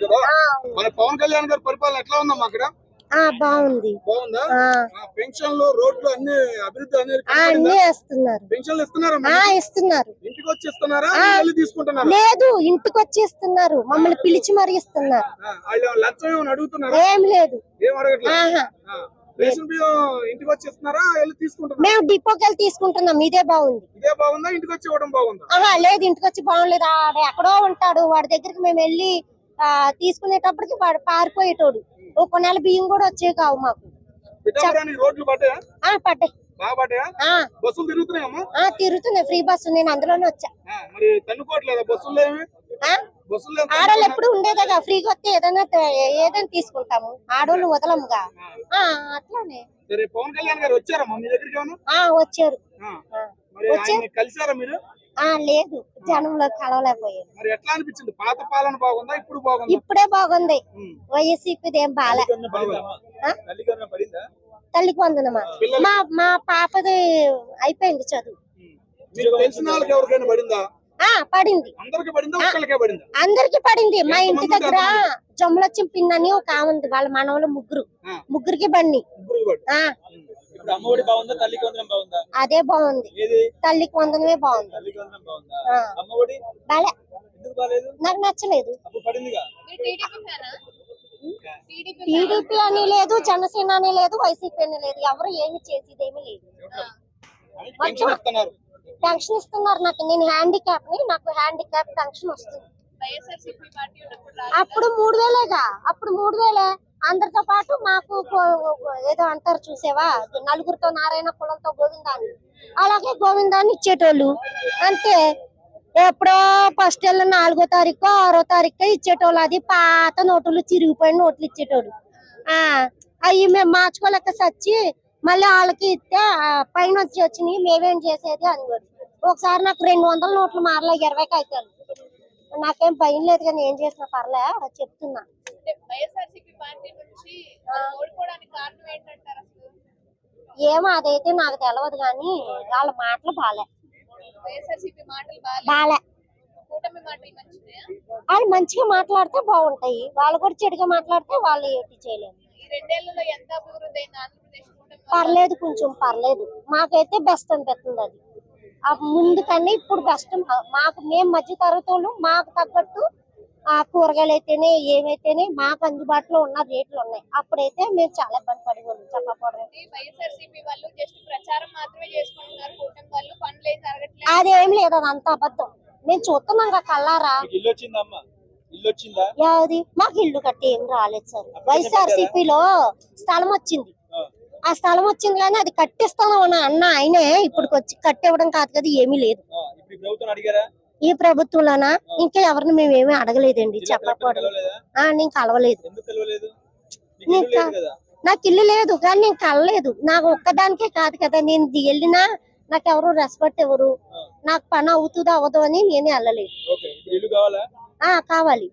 కదా. మన పవన్ కళ్యాణ్ గారి పరిపాలన ఎట్లా ఉందమ్మా అక్కడ? బాగుంది. బాగుందా? పెన్షన్లు, రోడ్లు అన్ని అభివృద్ధి అన్ని ఇస్తున్నారు. పెన్షన్లు ఇస్తున్నారా? ఇస్తున్నారు. ఇంటికి వచ్చి ఇస్తున్నారా? వెళ్ళి తీసుకుంటున్నారా? లేదు, ఇంటికి వచ్చి ఇస్తున్నారు. మమ్మల్ని పిలిచి మరి ఇస్తున్నారు. లంచం ఏమైనా అడుగుతున్నారా? ఏం లేదు, ఏం అడగట్లేదు. రేషన్ బియ్యం ఇంటికి వచ్చి ఇస్తున్నారా? వెళ్ళి తీసుకుంటున్నారా? మేము డిపోకి వెళ్ళి తీసుకుంటున్నాం. ఇదే బాగుంది. ఇదే బాగుందా? ఇంటికి వచ్చి ఇవ్వడం బాగుందా? లేదు, ఇంటికి వచ్చి బాగుంలేదు. ఎక్కడో ఉంటాడు, వాడి దగ్గరికి మేము వెళ్ళి తీసుకునేటప్పటికి వాడు పారిపోయేటోడు. ఒక నెల బియ్యం కూడా వచ్చే కావు మాకు. రోడ్లు పడ్డాయా? పడ్డాయి. బాగా పడ్డాయా? బస్సులు తిరుగుతున్నాయమ్మా? తిరుగుతున్నాయి. Free bus. నేను అందులోనే వచ్చా. మరి తన్నుకోవట్లేదా బస్సుల్లో? ఆడోళ్ళు ఎప్పుడు ఉండేదేగా, ఫ్రీగా వస్తే ఏదైనా తీసుకుంటాము. ఆడోళ్ళు వదలముగా. అట్లానే. సరే, పవన్ కళ్యాణ్ గారు వచ్చారమ్మా మీ దగ్గరికి? వచ్చారు. కలిసారా మీరు? లేదు, జనంలో కలవలేకపోయారు. మరి ఎట్లా అనిపించింది? పాత పాలన బాగుందా, ఇప్పుడు బాగుందా? ఇప్పుడే బాగుంది. వైఎస్సీపీ ఏం బాలే. తల్లికి వందనమా? మా పాపది అయిపోయింది చదువు. తెలిసిన వాళ్ళకి ఎవరికైనా పడిందా? పడింది. అందరికి పడింది. మా ఇంటి దగ్గర జమ్ములొచ్చిన పిన్ అని ఒక ఉంది. వాళ్ళ మనవలు ముగ్గురికి బండి. అదే బాగుంది. తల్లికి వందనమే బాగుంది. నాకు నచ్చలేదు. టీడీపీ అని లేదు, జనసేన అని లేదు, వైసీపీ అని లేదు. ఎవరు ఏమి చేసేది ఏమి లేదు. పెన్షన్ ఇస్తున్నారు నాకు. నేను హ్యాండిక్యాప్ ని. నాకు హ్యాండిక్యాప్ పెన్షన్ వస్తుంది. అప్పుడు 3000గా. అప్పుడు 3000 అందరితో పాటు మాకు ఏదో అంటారు చూసేవా, నలుగురితో నారాయణ, కులంతో గోవిందాన్ని. అలాగే గోవిందాన్ని ఇచ్చేటోళ్ళు అంతే. ఎప్పుడో ఫస్ట్ 4వ తారీఖు 6వ తారీఖు ఇచ్చేటోళ్ళు. అది పాత నోటులు, చిరిగిపోయిన నోట్లు ఇచ్చేటోళ్ళు. అవి మేము మార్చుకోలేక సచ్చి మళ్ళీ వాళ్ళకి ఇస్తే పైన వచ్చినాయి, మేమేం చేసేది అని. ఒకసారి నాకు 200 నోట్లు మారలే, 20 కాగితాలు. నాకేం భయం లేదు, కానీ ఏం చేసినా పర్లే చెప్తున్నా. ఏమో అదైతే నాకు తెలియదు, కానీ వాళ్ళ మాటలు బాలే. వాళ్ళు మంచిగా మాట్లాడితే బాగుంటాయి. వాళ్ళు కూడా చెడుగా మాట్లాడితే వాళ్ళు ఏంటి చేయలేము. పర్లేదు, కొంచెం పర్లేదు. మాకైతే బెస్ట్ అనిపిస్తుంది. అది ముందు కన్నా ఇప్పుడు బెస్ట్. మాకు మేము మధ్య తరగతి వాళ్ళు, మాకు తగ్గట్టు కూరగాయలు అయితేనే ఏమైతేనే మాకు అందుబాటులో ఉన్న రేట్లు ఉన్నాయి. అప్పుడైతే మేము చాలా ఇబ్బంది పడేవాళ్ళం. చెప్పకూడదు. అదేం లేదు, అదంతా అబద్ధం. మేము చూస్తున్నాం కల్లారా. మాకు ఇల్లు కట్టి ఏం రాలేదు సార్. వైఎస్ఆర్సీపీలో స్థలం వచ్చింది. ఆ స్థలం వచ్చింది, కానీ అది కట్టిస్తాను అన్న ఆయనే ఇప్పటికి వచ్చి కట్టివ్వడం కాదు కదా. ఏమీ లేదు ఈ ప్రభుత్వంలోనా. ఇంకా ఎవరిని మేమేమీ అడగలేదండి. చెప్పకూడదు. నేను కలవలేదు. నాకు ఇల్లు లేదు, కానీ నేను కలలేదు. నాకు ఒక్కదానికే కాదు కదా. నేను వెళ్ళినా నాకు ఎవరు రెస్పెక్ట్ ఎవరు, నాకు పని అవుతుందో అవ్వదు అని నేనే వెళ్ళలేదు. కావాలి.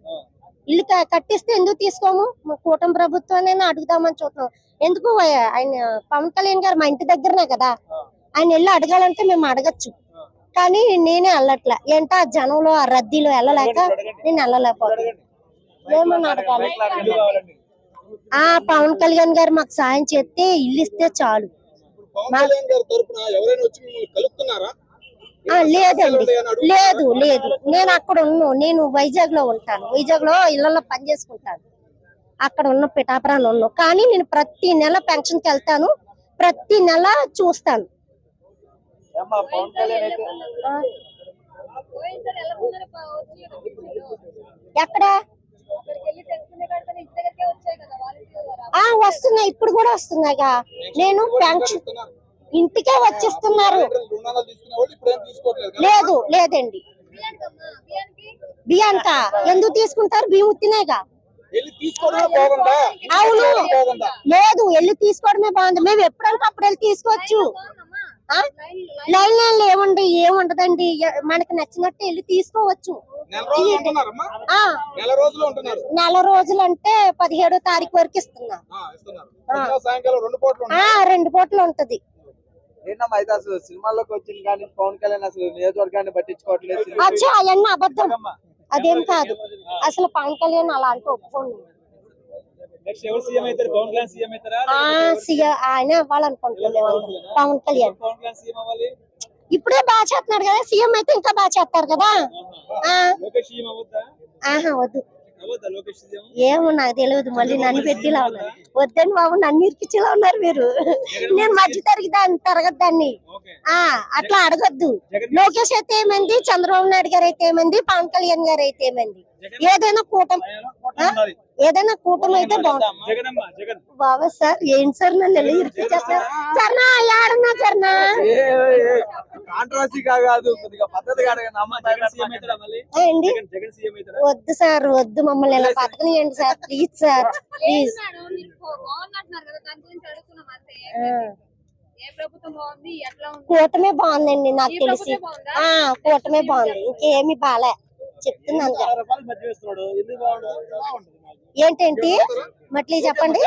ఇల్లు కట్టిస్తే ఎందుకు తీసుకోము? కూటమి ప్రభుత్వాన్ని అడుగుదామని చూస్తున్నాం. ఎందుకు? ఆయన పవన్ కళ్యాణ్ గారు మా ఇంటి దగ్గరనే కదా. ఆయన వెళ్ళి అడగాలంటే మేము అడగచ్చు, కానీ నేనే వెళ్ళట్లే. ఏంటో ఆ జనంలో, ఆ రద్దీలో వెళ్ళలేక నేను వెళ్ళలేకపోతున్నా. ఏమని అడగాలి? పవన్ కళ్యాణ్ గారు మాకు సాయం చేస్తే, ఇల్లు ఇస్తే చాలు. లేదండి, లేదు లేదు. నేను అక్కడ ఉన్నాను. నేను వైజాగ్ లో ఉంటాను. వైజాగ్ లో ఇళ్లలో పని చేసుకుంటాను. అక్కడ ఉన్న పిఠాపురాలు ఉన్నాను. కానీ నేను ప్రతి నెల పెన్షన్కి వెళ్తాను. ప్రతి నెల చూస్తాను. ఎక్కడ వస్తున్నాయి, ఇప్పుడు కూడా వస్తున్నాయిగా. నేను పెన్షన్ ఇంటికే వచ్చిస్తున్నారు. లేదు లేదండి. బియ్యానికా ఎందుకు తీసుకుంటారు? బియ్యం ఉత్తినేగా. అవును, లేదు, వెళ్ళి తీసుకోవడమే బాగుంది. మేము ఎప్పుడంటే అప్పుడు వెళ్ళి తీసుకోవచ్చు. లైన్ ఏముండదండి. మనకి నచ్చినట్టు వెళ్ళి తీసుకోవచ్చు. నెల రోజులు అంటే 17వ తారీఖు వరకు ఇస్తున్నారు. 2 పూటలు ఉంటది. సినిమాల్లోకి వచ్చింది కానీ పవన్ కళ్యాణ్ అసలు నియోజకవర్గాన్ని పట్టించుకోవట్లేదు. అవన్నీ అబద్ధం. అదేం కాదు. అసలు పవన్ కళ్యాణ్ అలా అంటే ఒప్పుకోండి. నెక్స్ట్ ఎవరు సీఎం అవుతారు? పవన్ కళ్యాణ్ సీఎం అవుతారా? ఆయన అవ్వాలనుకుంటున్నాం పవన్ కళ్యాణ్. పవన్ కళ్యాణ్ సీఎం అవ్వాలి. ఇప్పుడే బాగా చేస్తున్నాడు కదా, సీఎం అయితే ఇంకా బాగా చేస్తారు కదా. లోకేష్ సీఎం అవ్వద్దా? ఆహా వద్దు, అవ్వద్దా లోకేష్ సీఎం? ఏమో నాకు తెలియదు. మళ్ళీ నన్ను పెట్టిలా ఉన్నారు. వద్దని బాబు, నన్ను ఇరికిచ్చేలా ఉన్నారు మీరు. నేను మధ్య తరగతి దాన్ని ఓకే. అట్లా అడగొద్దు. లోకేష్ అయితే ఏమైంది, చంద్రబాబు నాయుడు గారు అయితే ఏమైంది, పవన్ కళ్యాణ్ గారు అయితే ఏమైంది, ఏదైనా కూటమి అయితే బాగుంటుంది. జగనమ్మ జగన్ బాబా సార్, ఏంటి సార్ నన్ను ఎలా ఇరికిచ్చేస్తారు? చరణా ఏడన్నా చరణా కాంట్రవర్సీ కాదు, కొద్దిగా పద్ధతిగా అడగండి. అమ్మ జగన్ సీఎం అవుతారా మళ్ళీ? ఏంటి? జగన్ సీఎం అవుతారా? వద్దు సార్, వద్దు, మమ్మల్ని ఇలా బతకనియండి సార్, ప్లీజ్ సార్, ప్లీజ్. కూటమే బాగుందండి నాకు తెలిసి. కూటమే బాగుంది, ఇంకేమి బాలే చెప్తున్నాను కదా. రూపాయలు మధ్య వేస్తున్నాడు, ఎందుకు బాగుంటుంది? ఏంటేంటి మట్లీ చెప్పండి.